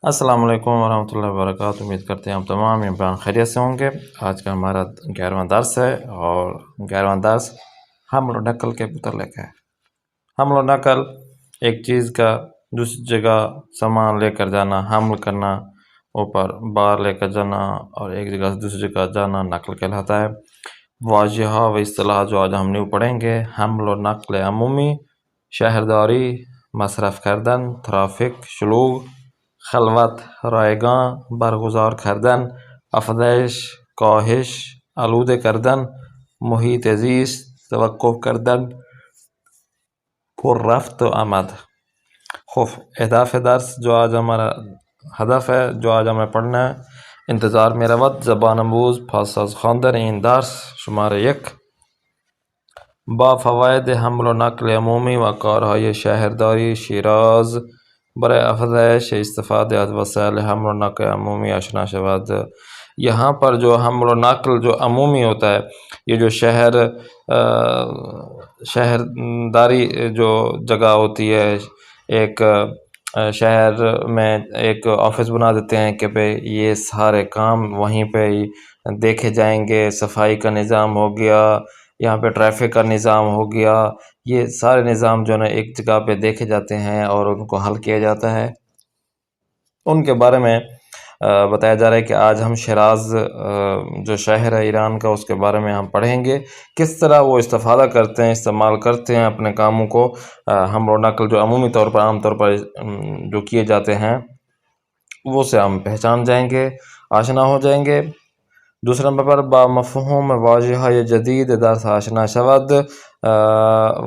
السلام علیکم ورحمۃ اللہ وبرکاتہ۔ امید کرتے ہیں آپ تمام عمران خیریت سے ہوں گے۔ آج کا ہمارا 11واں درس ہے اور 11واں درس حمل و نقل کے متعلق ہے۔ حمل و نقل ایک چیز کا دوسری جگہ سامان لے کر جانا، حمل کرنا، اوپر بار لے کر جانا اور ایک جگہ سے دوسری جگہ جانا نقل کہلاتا ہے۔ واضح و اصطلاح جو آج ہم نیو پڑھیں گے: حمل و نقل عمومی، شہرداری، مصرف کردن، ترافک، شلوغ، خلوت، رایگاں، برگزار کردن، افزایش، کاهش، آلوده کردن، محیط زیست، توقف کردن، پر رفت و آمد۔ خب اهداف درس جو آج ہمارا هدف ہے جو آج ہمیں پڑھنا ہے: انتظار میں رود زبان آموز پس از خواندن این درس شماره 1 با فواید حمل و نقل عمومی و کارهای شهرداری شیراز برای افزایش استفاده از وسائل حمل و نقل عمومی آشنا شود۔ یہاں پر جو حمل و نقل جو عمومی ہوتا ہے، یہ جو شہرداری جو جگہ ہوتی ہے، ایک شہر میں ایک آفس بنا دیتے ہیں کہ بھئی یہ سارے کام وہیں پہ ہی دیکھے جائیں گے، صفائی کا نظام ہو گیا، یہاں پہ ٹریفک کا نظام ہو گیا، یہ سارے نظام جو ہے نا ایک جگہ پہ دیکھے جاتے ہیں اور ان کو حل کیا جاتا ہے۔ ان کے بارے میں بتایا جا رہا ہے کہ آج ہم شیراز جو شہر ہے ایران کا، اس کے بارے میں ہم پڑھیں گے، کس طرح وہ استفادہ کرتے ہیں، استعمال کرتے ہیں اپنے کاموں کو، حمل و نقل جو عمومی طور پر عام طور پر جو کیے جاتے ہیں وہ سے ہم پہچان جائیں گے، آشنا ہو جائیں گے۔ دوسرے نمبر پر با مفہوم واضح جدید درس آشنا شود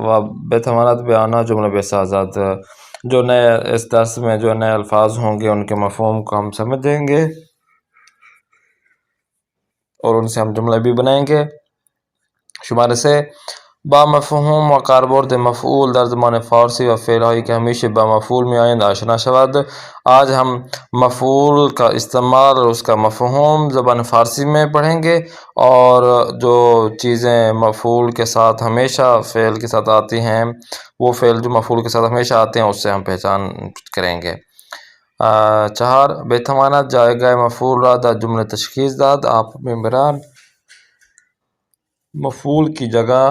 و بتواند بیانہ جملہ بسازد۔ جو نئے اس درس میں جو نئے الفاظ ہوں گے ان کے مفہوم کو ہم سمجھ جائیں گے اور ان سے ہم جملے بھی بنائیں گے۔ شمارے سے با مفہوم و کاربرد مفعول در زبان فارسی و فعلهایی که ہمیشہ با مفعول میں آئند آشنا شود۔ آج ہم مفعول کا استعمال اور اس کا مفہوم زبان فارسی میں پڑھیں گے، اور جو چیزیں مفعول کے ساتھ ہمیشہ فعل کے ساتھ آتی ہیں، وہ فعل جو مفعول کے ساتھ ہمیشہ آتے ہیں اس سے ہم پہچان کریں گے۔ 4 بتواند جایگاه مفعول را در جمله تشخیص داد۔ آپ ممبران مفعول کی جگہ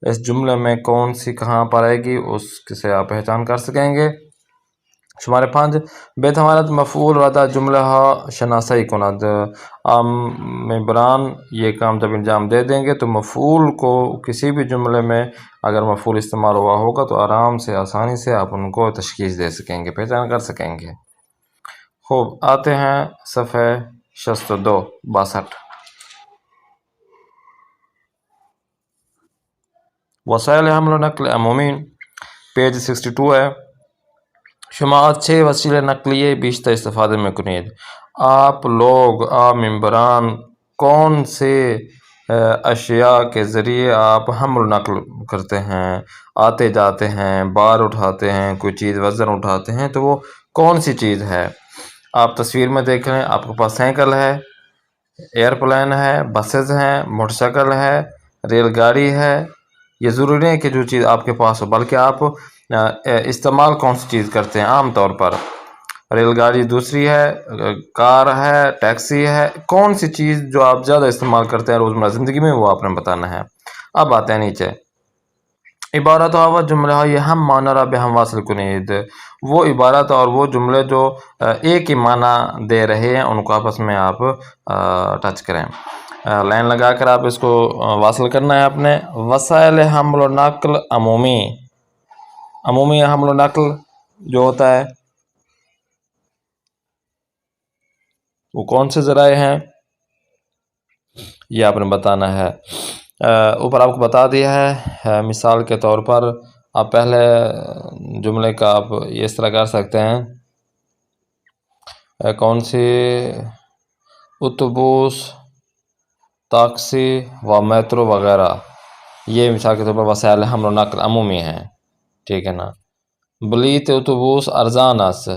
اس جملے میں کون سی کہاں پر آئے گی اس سے آپ پہچان کر سکیں گے۔ شمارے 5 بتواند مفعول را در جملہ شناسایی کند۔ عام ممبران یہ کام جب انجام دے دیں گے تو مفعول کو کسی بھی جملے میں اگر مفعول استعمال ہوا ہوگا تو آرام سے آسانی سے آپ ان کو تشخیص دے سکیں گے، پہچان کر سکیں گے۔ خوب، آتے ہیں صفحہ 62 وسائل حمل و نقل عمومی، پیج 62 ہے۔ شما از 6 وسیلہ نقلیے بیشتر استفادہ میں کنید۔ آپ لوگ ممبران کون سے اشیاء کے ذریعے آپ حمل و نقل کرتے ہیں، آتے جاتے ہیں، بار اٹھاتے ہیں، کوئی چیز وزن اٹھاتے ہیں، تو وہ کون سی چیز ہے؟ آپ تصویر میں دیکھ لیں، آپ کے پاس سائیکل ہے، ایئرپلین ہے، بسز ہیں، موٹر سائیکل ہے، ریل گاڑی ہے۔ یہ ضروری نہیں کہ جو چیز آپ کے پاس ہو، بلکہ آپ استعمال کون سی چیز کرتے ہیں عام طور پر۔ ریل گاڑی دوسری ہے، کار ہے، ٹیکسی ہے، کون سی چیز جو آپ زیادہ استعمال کرتے ہیں روزمرہ زندگی میں وہ آپ نے بتانا ہے۔ اب آتے ہیں نیچے، عبارت و جملہ یہ ہم معنی را بے ہم واصل کنید۔ وہ عبارت اور وہ جملے جو ایک ہی معنی دے رہے ہیں ان کو آپس میں آپ ٹچ کریں، لائن لگا کر آپ اس کو واصل کرنا ہے آپ نے۔ وسائل حمل و نقل عمومی، عمومی حمل و نقل جو ہوتا ہے وہ کون سے ذرائع ہیں یہ آپ نے بتانا ہے۔ اوپر آپ کو بتا دیا ہے، مثال کے طور پر آپ پہلے جملے کا آپ اس طرح کر سکتے ہیں، کون سی اتوبوس، ٹیکسی و میٹرو وغیرہ، یہ مثال کے طور پر وسائل حمل و نقل عمومی ہیں، ٹھیک ہے نا۔ بلیت اتوبوس ارزان است،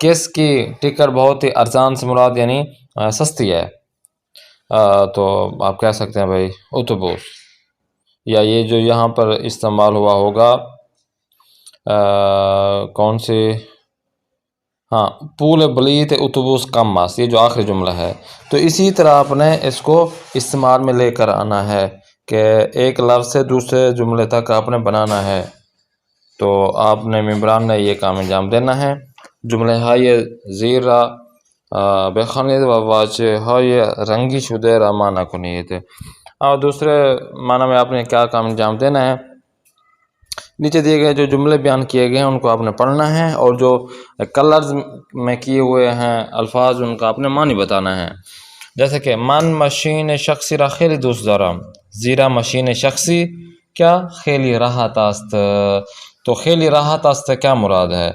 کس کی ٹکٹ بہت ہی ارزان سے مراد یعنی سستی ہے، تو آپ کہہ سکتے ہیں بھائی اتوبوس۔ یا یہ جو یہاں پر استعمال ہوا ہوگا کون سی ہاں، پول بلیت اتوبوس کم ماس، یہ جو آخری جملہ ہے، تو اسی طرح آپ نے اس کو استعمال میں لے کر آنا ہے کہ ایک لفظ سے دوسرے جملے تک آپ نے بنانا ہے. تو آپ نے ممبران نے یہ کام انجام دینا ہے. جمله های زیر را بخوانید و واژه های رنگی شده را معنی کنید. اور دوسرے معنی میں آپ نے کیا کام انجام دینا ہے، نیچے دیے گئے جو جملے بیان کیے گئے ہیں ان کو آپ نے پڑھنا ہے، اور جو کلرز میں کیے ہوئے ہیں الفاظ ان کا آپ نے معنی بتانا ہے. جیسے کہ من ماشین شخصی را خیلی دوست دارم، زیرا ماشین شخصی کیا خیلی راحت است. تو خیلی راحت است کیا مراد ہے،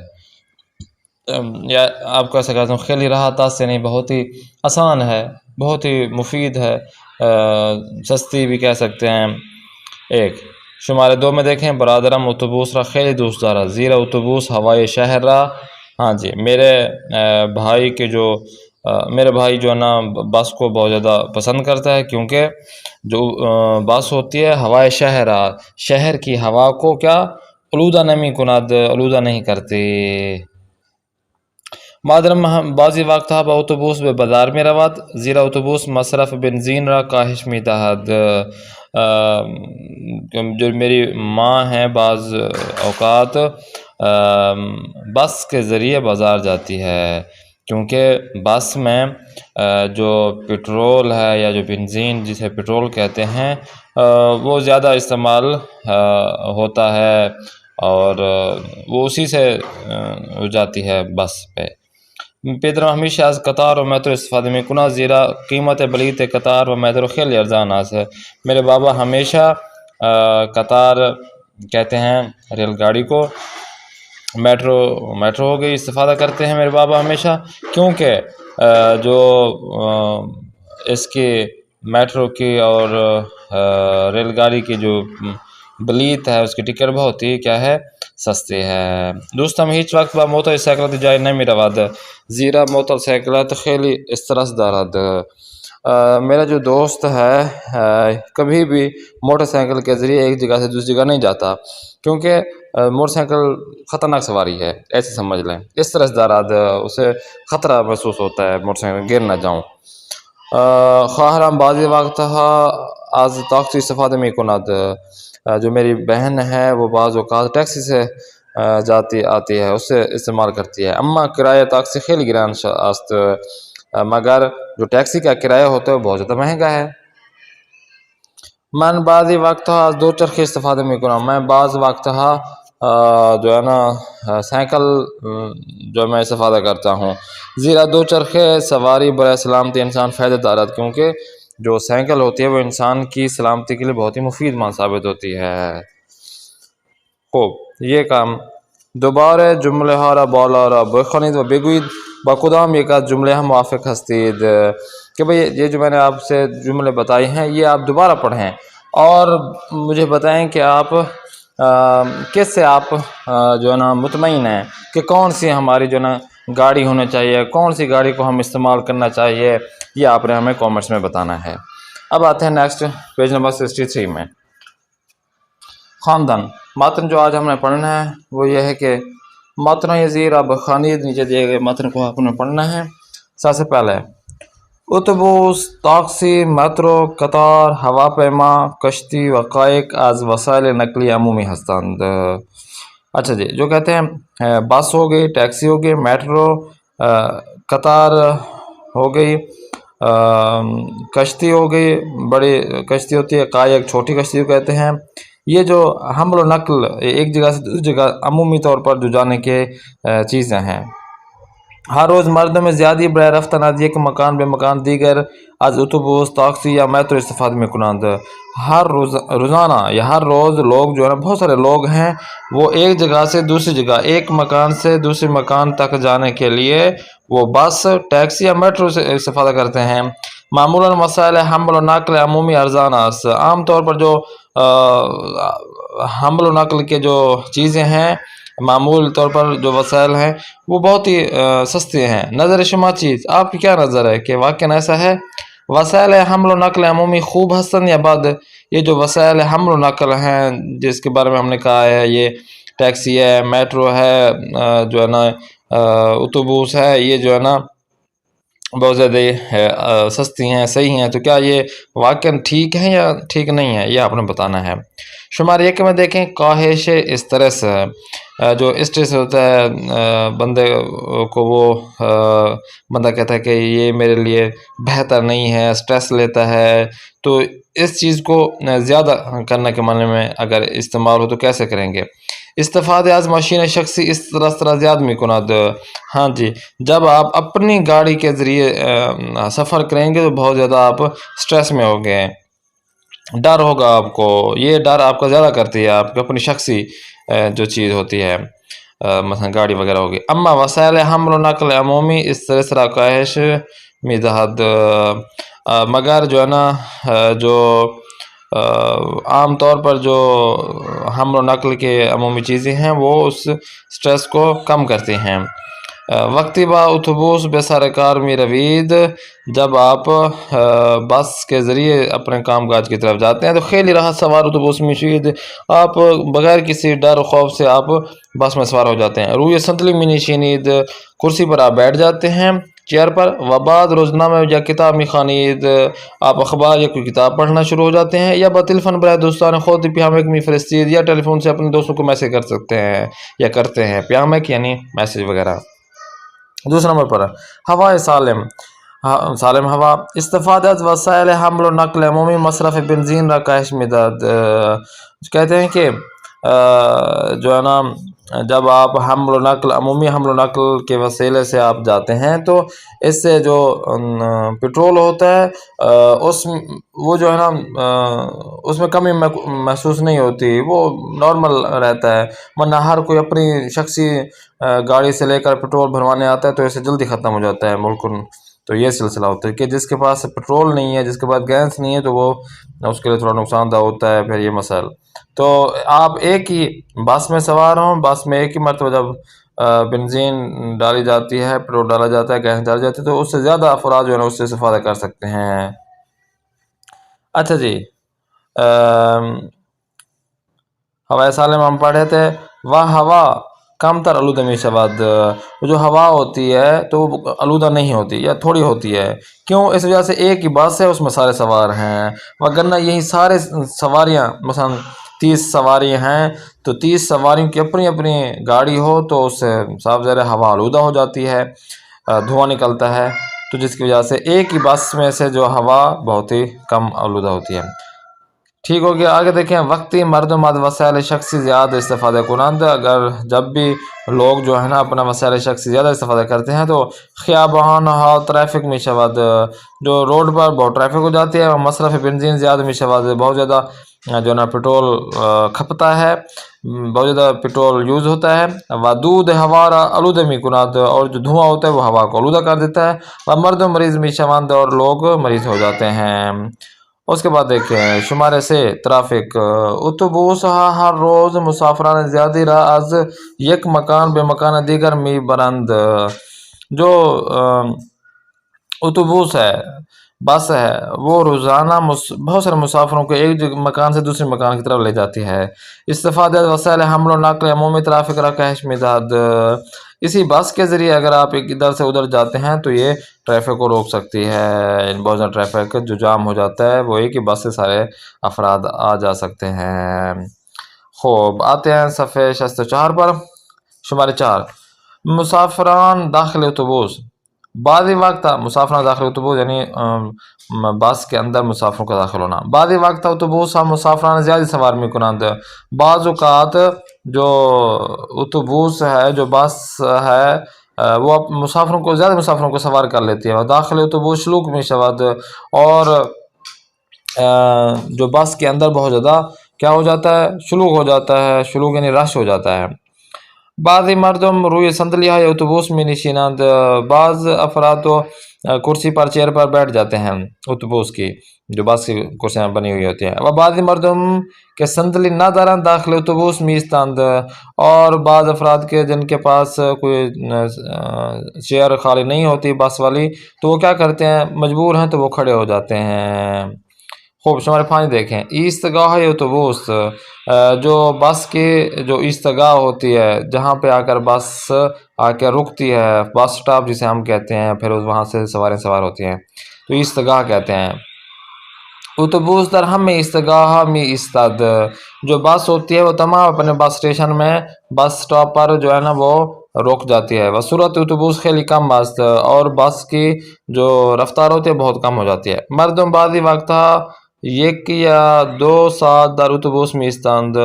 یا آپ کہہ سکتے ہیں خیلی راحت است یعنی بہت ہی آسان ہے، بہت ہی مفید ہے، سستی بھی کہہ سکتے ہیں. ایک شمارے 2 میں دیکھیں، برادرم اتوبوس را خیلی دوست دارد، زیرا اتوبوس ہوائے شہر را، ہاں جی میرے بھائی کے جو میرے بھائی جو ہے نا بس کو بہت زیادہ پسند کرتا ہے، کیونکہ جو بس ہوتی ہے ہوائے شہر را، شہر کی ہوا کو کیا آلودہ نمی کند، آلودہ نہیں کرتی. مادرم بعضی وقت با اتوبوس به بازار می رود، زیرا اتوبوس مصرف بنزین را کاهش می دهد. جو میری ماں ہیں بعض اوقات بس کے ذریعے بازار جاتی ہے، کیونکہ بس میں جو پٹرول ہے یا جو بنزین جسے پٹرول کہتے ہیں وہ زیادہ استعمال ہوتا ہے، اور وہ اسی سے جاتی ہے بس پہ. پدرم ہمیشہ از قطار و میترو استفاده میکنه، زیرا قیمت بلیط قطار و میترو خیلی ارزان است. میرے بابا ہمیشہ قطار کہتے ہیں ریل گاڑی کو، میٹرو ہو گئی استفادہ کرتے ہیں میرے بابا ہمیشہ، کیونکہ جو اس کی میٹرو کی اور ریل گاڑی کی جو بلیت ہے اس کی ٹکٹ بہت ہی کیا ہے سستی ہے. دوستم هیچ وقت با موتر سیکلات جای نمی رود، زیرا موتر سیکلات خیلی استرس دارد. میرا جو دوست ہے کبھی بھی موٹر سائیکل کے ذریعے ایک جگہ سے دوسری جگہ نہیں جاتا، کیونکہ موٹر سائیکل خطرناک سواری ہے، ایسے سمجھ لیں. استرس دارد، اسے خطرہ محسوس ہوتا ہے موٹر سائیکل گر نہ جاؤں. خواهرم بعضی وقت از تاکسی استفاده می کند، جو میری بہن ہے وہ بعض اوقات ٹیکسی سے جاتی آتی ہے، اس سے استعمال کرتی ہے. اما کرایہ تاکسی خیلی گران است، مگر جو ٹیکسی کا کرایہ ہوتا ہے وہ بہت زیادہ مہنگا ہے. من بعضی وقت از دو چرخی استفاده می کنم، میں بعض وقت جو ہے نا سائیکل جو میں استفادہ کرتا ہوں، زیرا دو چرخے سواری برائے سلامتی انسان فائدہ دارد، کیونکہ جو سائیکل ہوتی ہے وہ انسان کی سلامتی کے لیے بہت ہی مفید ثابت ہوتی ہے. خوب، یہ کام دوباره جمله ها را بالا را بخوانید و بگویید با کدام یک از جمله هم موافق هستید. کہ بھئی یہ جو میں نے آپ سے جملے بتائی ہیں یہ آپ دوبارہ پڑھیں اور مجھے بتائیں کہ آپ کس سے آپ جو ہے نا مطمئن ہیں کہ کون سی ہماری جو ہے نا گاڑی ہونا چاہیے، کون سی گاڑی کو ہم استعمال کرنا چاہیے، یہ آپ نے ہمیں کامنٹس میں بتانا ہے. اب آتے ہیں نیکسٹ پیج نمبر 63 میں. خواندن متن جو آج ہم نے پڑھنا ہے وہ یہ ہے کہ متن یزیر اب خانید، نیچے دیے گئے متن کو آپ نے پڑھنا ہے. سب سے پہلے اتوبوس، تاکسی، میٹرو، قطار، ہواپیما، کشتی و قائق از وسائل نقلی عمومی ہستند. اچھا جی، جو کہتے ہیں بس ہو گئی، ٹیکسی ہو گئی، میٹرو، قطار ہو گئی، کشتی ہو گئی، بڑی کشتی ہوتی ہے، قائق چھوٹی کشتی کو کہتے ہیں. یہ جو حمل و نقل ایک جگہ سے دوسری جگہ عمومی طور پر جو جانے کے چیزیں ہیں. ہر روز مردم زیادی برای رفتن از یک مکان به مکان دیگر از اتوبوس، تاکسی یا میترو استفاده میکنند. ہر روزانہ یا ہر روز لوگ جو ہے نا بہت سارے لوگ ہیں وہ ایک جگہ سے دوسری جگہ، ایک مکان سے دوسری مکان تک جانے کے لیے وہ بس، ٹیکسی یا میٹرو سے استفادہ کرتے ہیں. معمولاً وسائل حمل و نقل عمومی ارزان است. عام طور پر جو حمل و نقل کے جو چیزیں ہیں، معمول طور پر جو وسائل ہیں وہ بہت ہی سستے ہیں. نظر شما چیز، آپ کی کیا نظر ہے کہ واقعاً ایسا ہے؟ وسائل حمل و نقل عمومی خوب ہستن یا بد؟ یہ جو وسائل حمل و نقل ہیں جس کے بارے میں ہم نے کہا ہے، یہ ٹیکسی ہے، میٹرو ہے، جو ہے نا اتوبوس ہے یہ جو ہے نا بہت زیادہ سستی ہیں، صحیح ہیں، تو کیا یہ واقعاً ٹھیک ہیں یا ٹھیک نہیں ہے، یہ آپ نے بتانا ہے۔ شمار 1 میں دیکھیں کاہش اسٹریس، جو اسٹریس ہوتا ہے بندے کو، وہ بندہ کہتا ہے کہ یہ میرے لیے بہتر نہیں ہے، اسٹریس لیتا ہے، تو اس چیز کو زیادہ کرنے کے معنی میں اگر استعمال ہو تو کیسے کریں گے؟ استفادہ از ماشین شخصی اس طرح زیادہ میں کناد، ہاں جی، جب آپ اپنی گاڑی کے ذریعے سفر کریں گے تو بہت زیادہ آپ سٹریس میں ہو گئے، ڈر ہوگا آپ کو، یہ ڈر آپ کا زیادہ کرتی ہے آپ کی اپنی شخصی جو چیز ہوتی ہے، مثلا گاڑی وغیرہ ہوگی۔ اما وسائل حمل و نقل عمومی اس طرح کاہش مزاحد، مگر جو ہے نا جو عام طور پر جو حمل و نقل کے عمومی چیزیں ہیں وہ اس سٹریس کو کم کرتی ہیں۔ وقتی با اتوبوس بے سرکار می روید، جب آپ بس کے ذریعے اپنے کام کاج کی طرف جاتے ہیں تو خیلی راحت سوار اتوبوس میں شید، آپ بغیر کسی ڈر و خوف سے آپ بس میں سوار ہو جاتے ہیں۔ روی سنتلی میں نشینید، کرسی پر آپ بیٹھ جاتے ہیں، چیئر پر، و بعد روزنامہ یا کتاب میں خوانید، آپ اخبار یا کوئی کتاب پڑھنا شروع ہو جاتے ہیں، یا بتلفن برائے دوستان خود پیامک میں فرستید، یا ٹیلی فون سے اپنے دوستوں کو میسج کر سکتے ہیں یا کرتے ہیں، پیامک یعنی میسج وغیرہ۔ دوسرا نمبر پر ہوائے سالم، سالم ہوا، استفادہ از وسائل حمل و نقل عمومی مصرف بنزین را کاہش مداد، کہتے ہیں کہ جو ہے نا جب آپ عمومی حمل و نقل کے وسیلے سے آپ جاتے ہیں تو اس سے جو پٹرول ہوتا ہے وہ جو ہے نا اس میں کمی محسوس نہیں ہوتی، وہ نارمل رہتا ہے، ورنہ ہر کوئی اپنی شخصی گاڑی سے لے کر پٹرول بھروانے آتا ہے تو اسے جلدی ختم ہو جاتا ہے ملکن، تو یہ سلسلہ ہوتا ہے کہ جس کے پاس پٹرول نہیں ہے، جس کے پاس گیس نہیں ہے، تو وہ اس کے لیے تھوڑا نقصان دہ ہوتا ہے پھر یہ مسائل۔ تو آپ ایک ہی بس میں سوار ہوں، بس میں ایک ہی مرتبہ جب بنزین ڈالی جاتی ہے، پٹرول ڈالا جاتا ہے، گیس ڈالی جاتی ہے، تو اس سے زیادہ افراد جو ہے نا اس سے استفادہ کر سکتے ہیں۔ اچھا جی، ہوائے سالم ہم پڑھے تھے، وہ ہوا کم تر آلودہ میں شود، جو ہوا ہوتی ہے تو وہ آلودہ نہیں ہوتی یا تھوڑی ہوتی ہے، کیوں؟ اس وجہ سے ایک ہی بس ہے، اس میں سارے سوار ہیں، وگرنہ یہی سارے سواریاں مثلا 30 سواری ہیں تو 30 سواریوں کی اپنی اپنی گاڑی ہو تو اس سے صاف ظاہر ہوا آلودہ ہو جاتی ہے، دھواں نکلتا ہے، تو جس کی وجہ سے ایک ہی بس میں سے جو ہوا بہت ہی کم آلودہ ہوتی ہے۔ ٹھیک ہو گیا، آگے دیکھیں، وقتی مردم از وسائل شخصی زیادہ استفادہ کنند، اگر جب بھی لوگ جو ہے نا اپنا وسائل شخصی زیادہ استفادہ کرتے ہیں تو خیابان ہا ٹریفک میں شود، جو روڈ پر بہت ٹریفک ہو جاتی ہے، مصرف بنزین زیادہ میں شود، بہت زیادہ جو نا پٹرول کھپتا ہے، بہت زیادہ پٹرول یوز ہوتا ہے، ودود ہوارا آلودہ میں کناد، اور جو دھواں ہوتا ہے وہ ہوا کو آلودہ کر دیتا ہے، و مردم مریض میں شوند، اور لوگ مریض ہو جاتے ہیں۔ اس کے بعد دیکھیں شمارے سے ٹرافک، اتوبوس ہر روز مسافران زیادہ راہ از یک مکان بے مکان دیگر می برند، جو اتوبوس ہے، بس ہے، وہ روزانہ بہت سارے مسافروں کو ایک مکان سے دوسرے مکان کی طرف لے جاتی ہے۔ استفادہ وسائل حمل و نقل عمومی ٹرافک را کاہش مزاد، اسی بس کے ذریعے اگر آپ ادھر سے ادھر جاتے ہیں تو یہ ٹریفک کو روک سکتی ہے، بہت زیادہ ٹریفک جو جام ہو جاتا ہے وہ ایک ہی بس سے سارے افراد آ جا سکتے ہیں۔ خوب، آتے ہیں صفحے 64 پر، شمارے 4، مسافران داخل اتوبوس، بعض وقت مسافران داخل اتوبوس یعنی بس کے اندر مسافروں کا داخل ہونا، بعض وقت اتوبوس مسافران زیادہ سوار میں کنند، بعض اوقات جو اتوبوس ہے، جو بس ہے، وہ مسافروں کو زیادہ مسافروں کو سوار کر لیتی ہے، داخل اتوبوس شلوک میں شود، اور جو بس کے اندر بہت زیادہ کیا ہو جاتا ہے، شلوک ہو جاتا ہے، شلوک یعنی رش ہو جاتا ہے۔ بعض مردم روی صندلیہ یا اتوبوس میں نشینند، بعض افراد تو کرسی پر چیئر پر بیٹھ جاتے ہیں، اتوبوس کی جو بس کی کرسیاں بنی ہوئی ہوتی ہیں، و بعض مردم کے صندلی نہ دارند داخل اتوبوس میں ایستند، اور بعض افراد کے جن کے پاس کوئی چیئر خالی نہیں ہوتی بس والی تو وہ کیا کرتے ہیں، مجبور ہیں تو وہ کھڑے ہو جاتے ہیں۔ خوب، شمارے 5 دیکھیں، ایستگاہ اتوبوس، جو بس کی جو ایستگاہ ہوتی ہے جہاں پہ آ کر بس آ کے رکتی ہے، بس سٹاپ جسے ہم کہتے ہیں، پھر وہاں سے سواریں سوار ہوتی ہیں، تو ایستگاہ کہتے ہیں۔ اتوبوس در ہم ایستگاہ می ایستاد، جو بس ہوتی ہے وہ تمام اپنے بس اسٹیشن میں، بس سٹاپ پر جو ہے نا وہ رک جاتی ہے۔ وصورت اتوبوس خیلی کم است، اور بس کی جو رفتار ہوتی ہے بہت کم ہو جاتی ہے۔ مردم بعضی وقت یک یا دو ساعت در اتوبوس میں ایستند،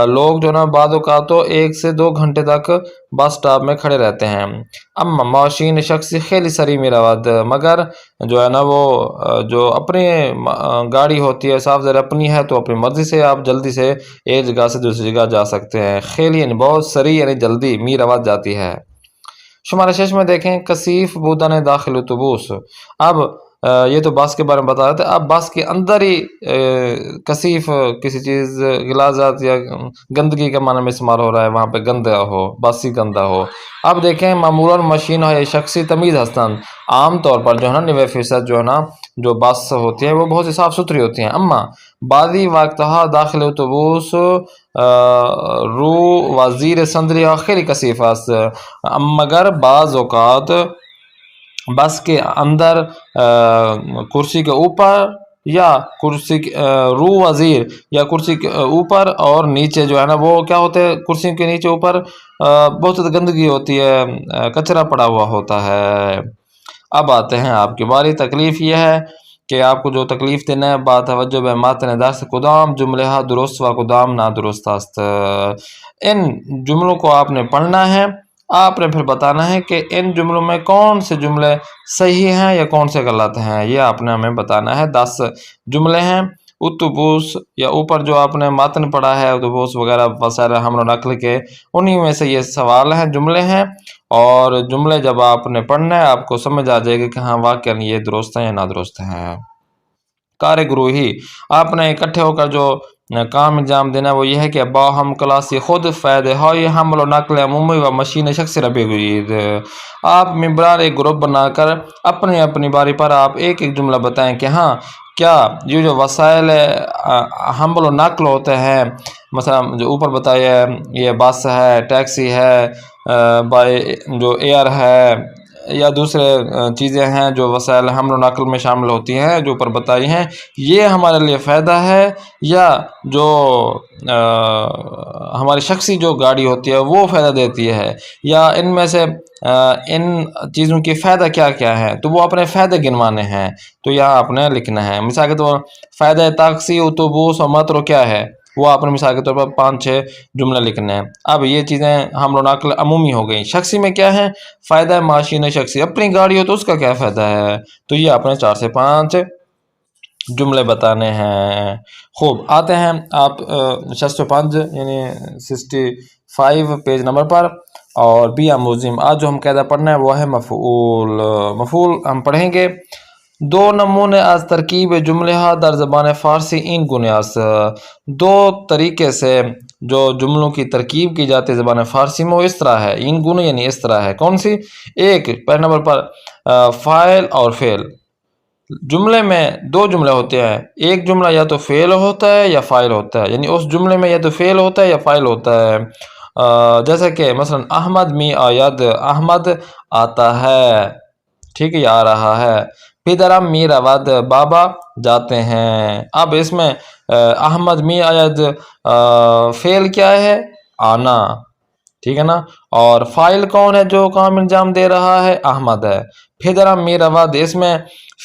لوگ جو نا بعض اوقات تو 1 سے 2 گھنٹے تک بس سٹاپ میں کھڑے رہتے ہیں۔ اما ماشین شخصی خیلی سری می رود، مگر جو ہے نا وہ جو اپنی گاڑی ہوتی ہے صاف ظاہر اپنی ہے تو اپنی مرضی سے آپ جلدی سے ایک جگہ سے دوسری جگہ جا سکتے ہیں۔ خیلی یعنی بہت سری یعنی جلدی، می رود جاتی ہے۔ شمارہ 6 میں دیکھیں کثیف بودن داخل اتوبوس۔ اب یہ تو بس کے بارے میں بتا رہے تھے، اب بس کے اندر ہی کثیف کسی چیز غلاظت یا گندگی کا معنی میں استعمال ہو رہا ہے، وہاں پہ گندا ہو، بس ہی گندا ہو۔ اب دیکھیں معمولاً مشین ہے شخصی تمیز ہستند، عام طور پر جو ہے نا 90% جو ہے نا جو بس ہوتی ہیں وہ بہت ہی صاف ستھری ہوتی ہیں۔ اما بعضی وقت داخل اتوبوس رو وزیر سندری خیلی کثیف است، مگر بعض اوقات بس کے اندر کرسی کے اوپر یا کرسی رو وزیر یا کرسی کے اوپر اور نیچے جو ہے نا وہ کیا ہوتے ہیں، کرسی کے نیچے اوپر بہت گندگی ہوتی ہے، کچرا پڑا ہوا ہوتا ہے۔ اب آتے ہیں آپ کی باری۔ تکلیف یہ ہے کہ آپ کو جو تکلیف دینا ہے، با توجہ به متن درس کدام جملے ها درست و کدام نادرست است۔ ان جملوں کو آپ نے پڑھنا ہے، آپ نے پھر بتانا ہے کہ ان جملوں میں کون سے جملے صحیح ہیں یا کون سے غلط ہیں، یہ آپ نے ہمیں بتانا ہے۔ 10 جملے ہیں۔ اتوبوس یا اوپر جو آپ نے متن پڑھا ہے اتوبوس وغیرہ وسائل حمل و نقل کے، انہی میں سے یہ سوال ہیں، جملے ہیں، اور جملے جب آپ نے پڑھنا ہے آپ کو سمجھ آ جائے گا کہ ہاں واقعا یہ درست ہیں یا نادرست ہیں۔ کار گروہی، آپ نے اکٹھے ہو کر جو کام انجام دینا ہے وہ یہ ہے کہ باہم کلاسی خود فائدہ های حمل و نقل عمومی و مشین شخصی را بگویید۔ آپ ممبران ایک گروپ بنا کر اپنی اپنی باری پر آپ ایک ایک جملہ بتائیں کہ ہاں کیا یہ جو وسائل حمل و نقل ہوتے ہیں، مثلا جو اوپر بتایا ہے یہ بس ہے، ٹیکسی ہے، جو ایئر ہے یا دوسرے چیزیں ہیں جو وسائل حمل و نقل میں شامل ہوتی ہیں جو اوپر بتائی ہیں، یہ ہمارے لیے فائدہ ہے یا جو ہماری شخصی جو گاڑی ہوتی ہے وہ فائدہ دیتی ہے، یا ان میں سے ان چیزوں کی فائدہ کیا کیا ہے، تو وہ اپنے فائدے گنوانے ہیں، تو یہاں آپ نے لکھنا ہے۔ مثال کے طور فائدہ ٹیکسی، اتوبوس اور میٹرو کیا ہے، وہ آپ نے مثال کے طور پر 5-6 جملے لکھنے ہیں۔ اب یہ چیزیں حمل و نقل عمومی ہو گئیں۔ شخصی میں کیا ہے، فائدہ ماشین شخصی، اپنی گاڑی ہو تو اس کا کیا فائدہ ہے، تو یہ آپ نے 4 سے 5 جملے بتانے ہیں۔ خوب، آتے ہیں آپ 65 یعنی 65 پیج نمبر پر، اور بی آموزیم۔ آج جو ہم قاعدہ پڑھنا ہے وہ ہے مفعول۔ مفعول ہم پڑھیں گے۔ 2 نمونے از ترکیب جملے ها در زبان فارسی این گونه است۔ 2 طریقے سے جو جملوں کی ترکیب کی جاتی ہے زبان فارسی میں وہ اس طرح ہے، این گونه یعنی اس طرح ہے۔ کون سی؟ ایک پہلے نمبر پر فاعل اور فعل۔ جملے میں 2 جملے ہوتے ہیں، ایک جملہ یا تو فعل ہوتا ہے یا فاعل ہوتا ہے، یعنی اس جملے میں یا تو فعل ہوتا ہے یا فاعل ہوتا ہے۔ جیسا کہ مثلا احمد می آید، احمد آتا ہے، ٹھیک ہے، یہ آ رہا ہے۔ پدرم می رود، بابا جاتے ہیں۔ اب اس میں احمد می آید فعل کیا ہے، آنا، ٹھیک ہے نا، اور فاعل کون ہے جو کام انجام دے رہا ہے، احمد ہے۔ پدرم می رود، اس میں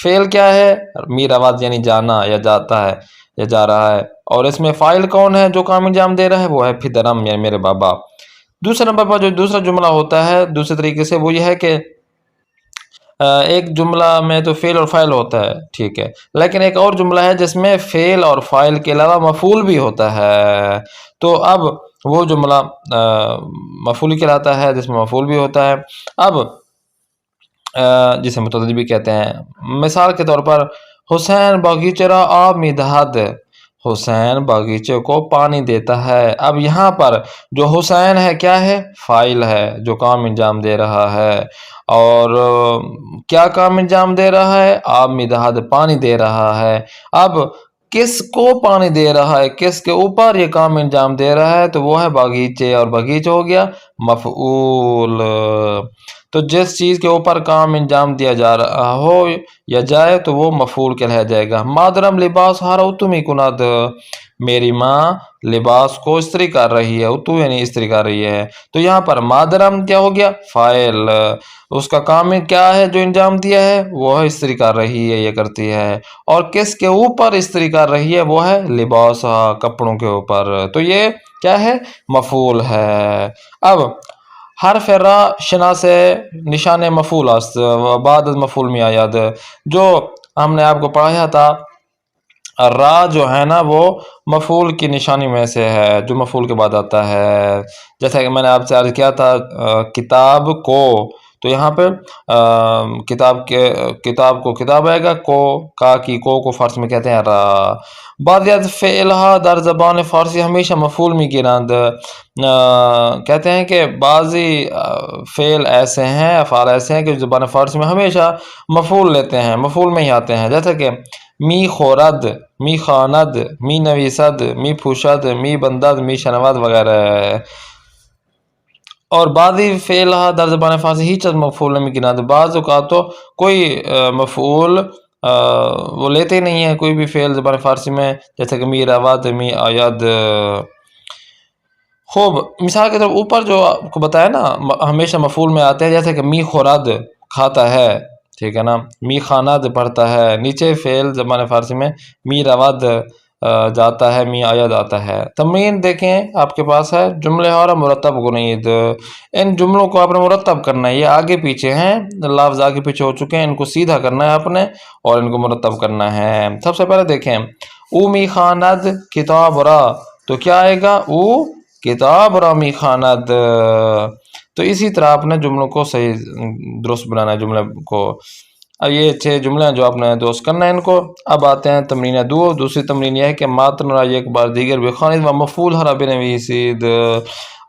فعل کیا ہے، می رود یعنی جانا یا جاتا ہے یا جا رہا ہے، اور اس میں فاعل کون ہے جو کام انجام دے رہا ہے، وہ ہے پدرم یعنی میرے بابا۔ دوسرے نمبر پر جو دوسرا جملہ ہوتا ہے دوسرے طریقے سے وہ یہ ہے کہ ایک جملہ میں تو فعل اور فاعل ہوتا ہے، ٹھیک ہے، لیکن ایک اور جملہ ہے جس میں فعل اور فاعل کے علاوہ مفعول بھی ہوتا ہے، تو اب وہ جملہ مفعول کہلاتا ہے جس میں مفعول بھی ہوتا ہے۔ اب جسے متعدی بھی کہتے ہیں۔ مثال کے طور پر حسین باغیچے را آب می دہد، حسین باغیچے کو پانی دیتا ہے۔ اب یہاں پر جو حسین ہے کیا ہے، فاعل ہے جو کام انجام دے رہا ہے، اور کیا کام انجام دے رہا ہے، آب می دہد پانی دے رہا ہے۔ اب کس کو پانی دے رہا ہے، کس کے اوپر یہ کام انجام دے رہا ہے، تو وہ ہے باغیچے، اور باغیچہ ہو گیا مفعول۔ تو جس چیز کے اوپر کام انجام دیا جا رہا ہو یا جائے تو وہ مفعول کہلایا جائے گا۔ مادرم لباس ہارا اتمی کند، میری ماں لباس کو استری کر رہی ہے، اتو یعنی استری کر رہی ہے۔ تو یہاں پر مادرم کیا ہو گیا، فاعل، اس کا کام کیا ہے جو انجام دیا ہے، وہ ہے استری کر رہی ہے، یہ کرتی ہے۔ اور کس کے اوپر استری کر رہی ہے، وہ ہے لباس، کپڑوں کے اوپر، تو یہ کیا ہے، مفعول ہے۔ اب حرف را شناس نشان مفعول است بعد از مفعول میں آید، جو ہم نے آپ کو پڑھایا تھا را جو ہے نا وہ مفعول کی نشانی میں سے ہے، جو مفعول کے بعد آتا ہے۔ جیسا کہ میں نے آپ سے عرض کیا تھا کتاب کو، تو یہاں پہ کتاب کو کتاب آئے گا، کو کا کی کو فارسی میں کہتے ہیں را۔ بعضی از فعلها در زبان فارسی ہمیشہ مفعول میں گرند، کہتے ہیں کہ بعضی فعل ایسے ہیں، افعال ایسے ہیں کہ زبان فارسی میں ہمیشہ مفعول لیتے ہیں، مفعول میں ہی آتے ہیں، جیسا کہ می خورد، می خواند، می نویسد، می پوشد، می بندد، می شنود وغیرہ۔ اور بعضی فعل در زبان فارسی ہیچ از مفعول میں گناد، بعض اوقات تو کوئی مفعول وہ لیتے نہیں ہیں، کوئی بھی فعل زبان فارسی میں، جیسے کہ می رود، می آید۔ خوب، مثال کے طور اوپر جو آپ کو بتایا نا ہمیشہ مفعول میں آتے ہیں، جیسے کہ می خورد کھاتا ہے، ٹھیک ہے نا، می خواند پڑھتا ہے، نیچے فعل زبان فارسی میں می رود جاتا ہے، می آید آتا ہے۔ تمرین دیکھیں آپ کے پاس ہے، جملے اور مرتب گنید، ان جملوں کو آپ نے مرتب کرنا ہے، یہ آگے پیچھے ہیں، لفظ آگے پیچھے ہو چکے ہیں، ان کو سیدھا کرنا ہے آپ نے اور ان کو مرتب کرنا ہے۔ سب سے پہلے دیکھیں او می خواند کتاب را، تو کیا آئے گا، او کتاب را می خواند۔ تو اسی طرح آپ نے جملوں کو صحیح درست بنانا ہے، جملے کو۔ اب یہ 6 جملے ہیں جو آپ نے درست کرنا ہے ان کو۔ اب آتے ہیں تمرین دوسری تمرین یہ ہے کہ ماتن را ایک بار دیگر بخوانید و مفعول ہرا بنویسید۔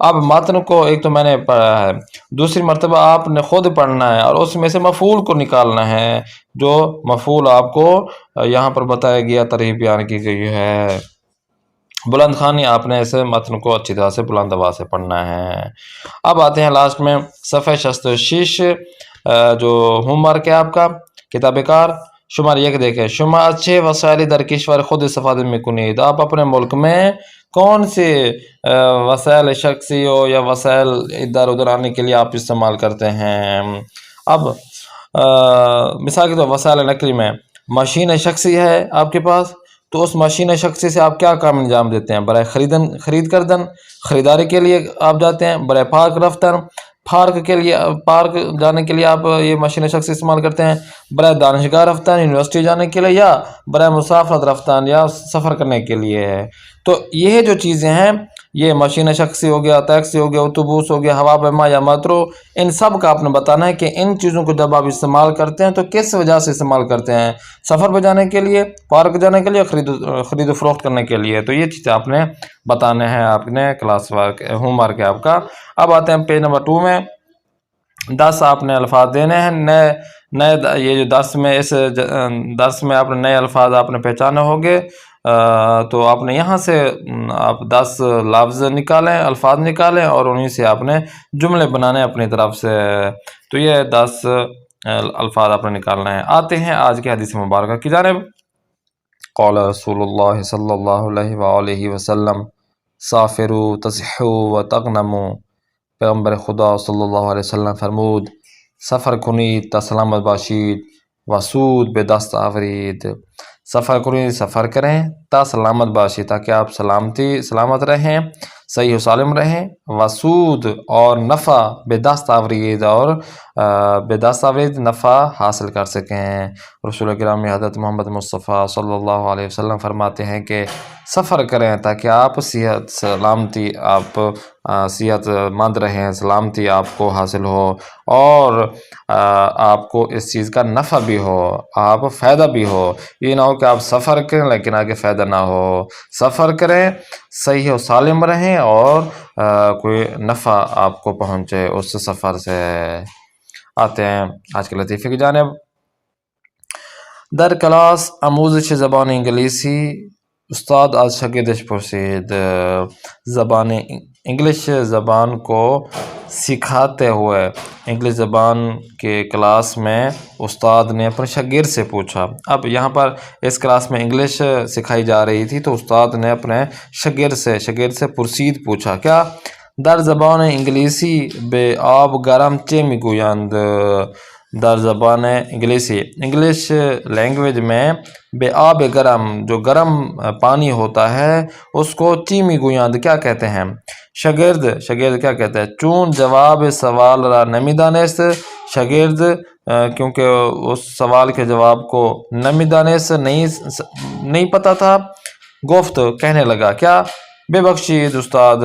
اب ماتن کو ایک تو میں نے پڑھا ہے، دوسری مرتبہ آپ نے خود پڑھنا ہے اور اس میں سے مفعول کو نکالنا ہے، جو مفعول آپ کو یہاں پر بتایا گیا، ترغیب بیان کی گئی ہے۔ بلند خوانی آپ نے اسے متن کو اچھی طرح سے بلند آواز سے پڑھنا ہے۔ اب آتے ہیں لاسٹ میں صفحہ 66 جو ہوم ورک ہے آپ کا کتاب کار، شمار 1 دیکھیں، شما اچھے وسائل در کشور خود استفادہ میں کنید، آپ اپنے ملک میں کون سے وسائل شخصی ہو یا وسائل ادھر ادھر آنے کے لیے آپ استعمال کرتے ہیں۔ اب مثال کے طور وسائل نقلی میں مشین شخصی ہے آپ کے پاس، تو اس مشین شخصی سے آپ کیا کام انجام دیتے ہیں، برائے خرید کردن، خریداری کے لیے آپ جاتے ہیں، برائے پارک رفتن، پارک جانے کے لیے آپ یہ مشین شخصی استعمال کرتے ہیں، برائے دانشگاہ رفتن، یونیورسٹی جانے کے لیے، یا برائے مسافرت رفتن یا سفر کرنے کے لیے ہے۔ تو یہ جو چیزیں ہیں، یہ مشین شخصی ہو گیا، ٹیکسی ہو گیا، اتوبوس ہو گیا، ہوا پیما یا میٹرو، ان سب کا آپ نے بتانا ہے کہ ان چیزوں کو جب آپ استعمال کرتے ہیں تو کس وجہ سے استعمال کرتے ہیں، سفر پہ جانے کے لیے، پارک جانے کے لیے، خرید و فروخت کرنے کے لیے۔ تو یہ چیزیں آپ نے بتانے ہیں، آپ نے کلاس ورک ہوم ورک ہے آپ کا۔ اب آتے ہیں پیج نمبر 2 میں، 10 آپ نے الفاظ دینے ہیں، نئے یہ جو درس میں آپ نے نئے الفاظ آپ نے پہچانے ہوں گے، تو آپ نے یہاں سے آپ 10 لفظ نکالیں، الفاظ نکالیں اور انہیں سے آپ نے جملے بنانے اپنی طرف سے۔ تو یہ 10 الفاظ آپ نے نکالنا ہے۔ آتے ہیں آج کی حدیث مبارکہ کی جانب۔ قال رسول اللہ صلی اللہ علیہ وآلہ وسلم سافروا تصحوا وتغنموا، پیغمبر خدا صلی اللہ علیہ وسلم فرمود سفر کنید تا سلامت باشید و سود به دست آورید، سفر کنید، سفر کریں، تا سلامت باشید تاکہ آپ سلامت رہیں، صحیح و سالم رہیں، و سود اور نفع به دست آورید، اور به دست آورید نفع حاصل کر سکیں۔ رسول کرام حضرت محمد مصطفیٰ صلی اللہ علیہ وسلم فرماتے ہیں کہ سفر کریں تاکہ آپ صحت مند رہیں، سلامتی آپ کو حاصل ہو، اور آپ کو اس چیز کا نفع بھی ہو، آپ فائدہ بھی ہو۔ یہ نہ ہو کہ آپ سفر کریں لیکن آگے فائدہ نہ ہو، سفر کریں، صحیح و سالم رہیں، اور کوئی نفع آپ کو پہنچے اس سفر سے۔ آتے ہیں آج کے لطیفے کی جانب۔ در کلاس آموزش زبان انگلیسی. استاد آج شاگردش پرسید. زبان انگلش زبان کو سکھاتے ہوئے انگلش زبان کے کلاس میں استاد نے اپنے شاگرد سے پوچھا. اب یہاں پر اس کلاس میں انگلش سکھائی جا رہی تھی تو استاد نے اپنے شاگرد سے پرسید پوچھا. کیا؟ در زبان انگلیسی بے آب گرم چه میگویند. در زبان انگلش لینگویج میں بے آب گرم جو گرم پانی ہوتا ہے اس کو چی میگویند کیا کہتے ہیں. شاگرد کیا کہتا ہے؟ چون جواب سوال را نمیدانست. شاگرد کیونکہ اس سوال کے جواب کو نمیدانست نہیں پتہ تھا. گفت کہنے لگا. کیا؟ بے بخشید استاد،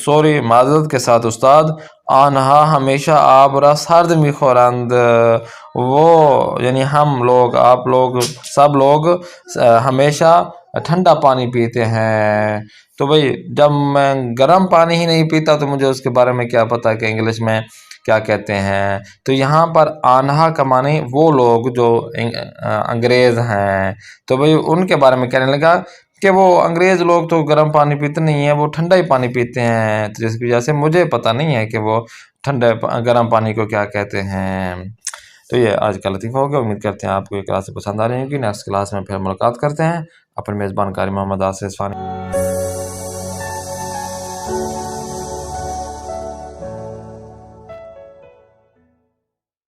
سوری معذرت کے ساتھ استاد. آنہا ہمیشہ آب را سرد میخورند. وہ یعنی ہم لوگ، آپ لوگ، سب لوگ ہمیشہ ٹھنڈا پانی پیتے ہیں. تو بھئی جب میں گرم پانی ہی نہیں پیتا تو مجھے اس کے بارے میں کیا پتہ کہ انگلش میں کیا کہتے ہیں. تو یہاں پر آنہا کا معنی وہ لوگ جو انگریز ہیں، تو بھئی ان کے بارے میں کہنے لگا کہ وہ انگریز لوگ تو گرم پانی پیتے نہیں ہیں، وہ ٹھنڈا ہی پانی پیتے ہیں. تو جس کی وجہ سے مجھے پتہ نہیں ہے کہ وہ گرم پانی کو کیا کہتے ہیں. تو یہ آج کا لطیفہ ہو گیا. امید کرتے ہیں آپ کو یہ کلاس پسند آ رہی ہوگی. نیکسٹ کلاس میں پھر ملاقات کرتے ہیں. اپنے میزبان قاری محمد آصف اصفہانی.